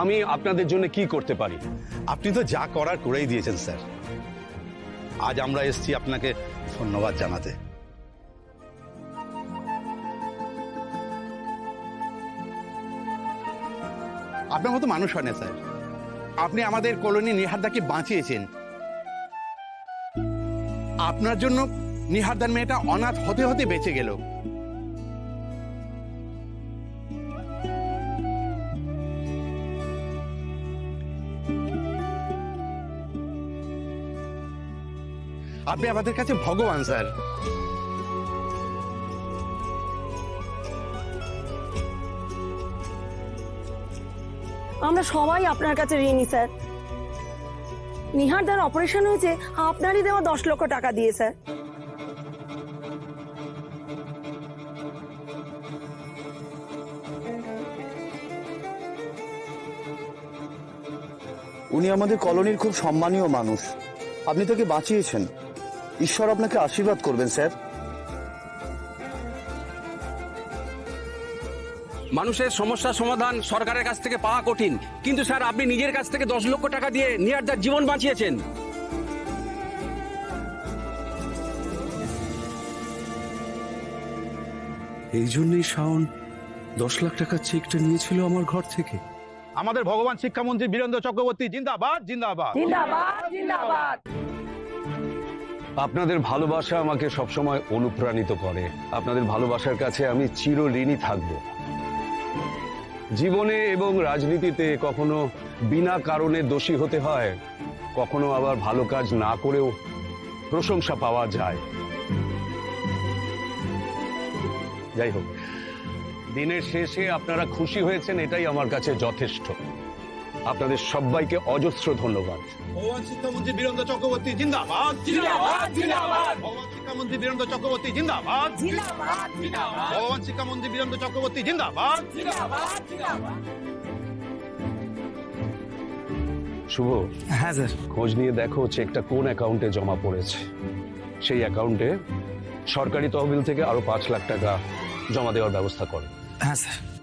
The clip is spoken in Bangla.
আমি আপনাদের জন্য কি করতে পারি? আপনি তো যা করার করেই দিয়েছেন স্যার। আজ আমরা এসেছি আপনাকে ধন্যবাদ জানাতে। আপনার মতো মানুষ হয় না স্যার। আপনি আমাদের কলোনি নিহারদাকে বাঁচিয়েছেন। আপনার জন্য নিহারদার মেয়েটা অনাথ হতে হতে বেঁচে গেল। আপনি আমাদের কাছে ভগবান স্যার। আমরা সবাই আপনার কাছে ঋণী স্যার। নিহারদার অপারেশন হয়েছে আপনারই দেওয়া 10 লক্ষ টাকা দিয়ে স্যার। উনি আমাদের কলোনির খুব সম্মানীয় মানুষ। আপনি তাকে বাঁচিয়েছেন, ঈশ্বর আপনাকে আশীর্বাদ করবেন স্যার। মানুষের সমস্যার সমাধান সরকারের কাছ থেকে পাওয়া কঠিন, কিন্তু স্যার আপনি নিজের কাছ থেকে 10 লক্ষ টাকা দিয়ে নিহারদার জীবন বাঁচিয়েছেন। এই জন্যই শাওন 10 লাখ টাকার চেকটা নিয়েছিল আমার ঘর থেকে। আমাদের ভগবান শিক্ষামন্ত্রী বীরেন্দ্র চক্রবর্তী জিন্দাবাদ জিন্দাবাদ। জিন্দাবাদ জিন্দাবাদ। আপনাদের ভালোবাসা আমাকে সবসময় অনুপ্রাণিত করে। আপনাদের ভালোবাসার কাছে আমি চিরঋণী থাকব। জীবনে এবং রাজনীতিতে কখনো বিনা কারণে দোষী হতে হয়, কখনো আবার ভালো কাজ না করেও প্রশংসা পাওয়া যায়। যাই হোক, দিনের শেষে আপনারা খুশি হয়েছেন, এটাই আমার কাছে যথেষ্ট। আপনাদের সবাইকে অজস্র ধন্যবাদ। ভগবান শিক্ষামন্ত্রী বীরেন্দ্র চক্রবর্তী জিন্দাবাদ জিন্দাবাদ জিন্দাবাদ। ভগবান শিক্ষামন্ত্রী বীরেন্দ্র চক্রবর্তী জিন্দাবাদ জিন্দাবাদ জিন্দাবাদ। ভগবান শিক্ষামন্ত্রী বীরেন্দ্র চক্রবর্তী জিন্দাবাদ জিন্দাবাদ জিন্দাবাদ। শুভ, হ্যাঁ স্যার। খোঁজ নিয়ে দেখো চেকটা কোন অ্যাকাউন্টে জমা পড়েছে। সেই অ্যাকাউন্টে সরকারি তহবিল থেকে আরো 5 লাখ টাকা জমা দেওয়ার ব্যবস্থা করো। হ্যাঁ স্যার।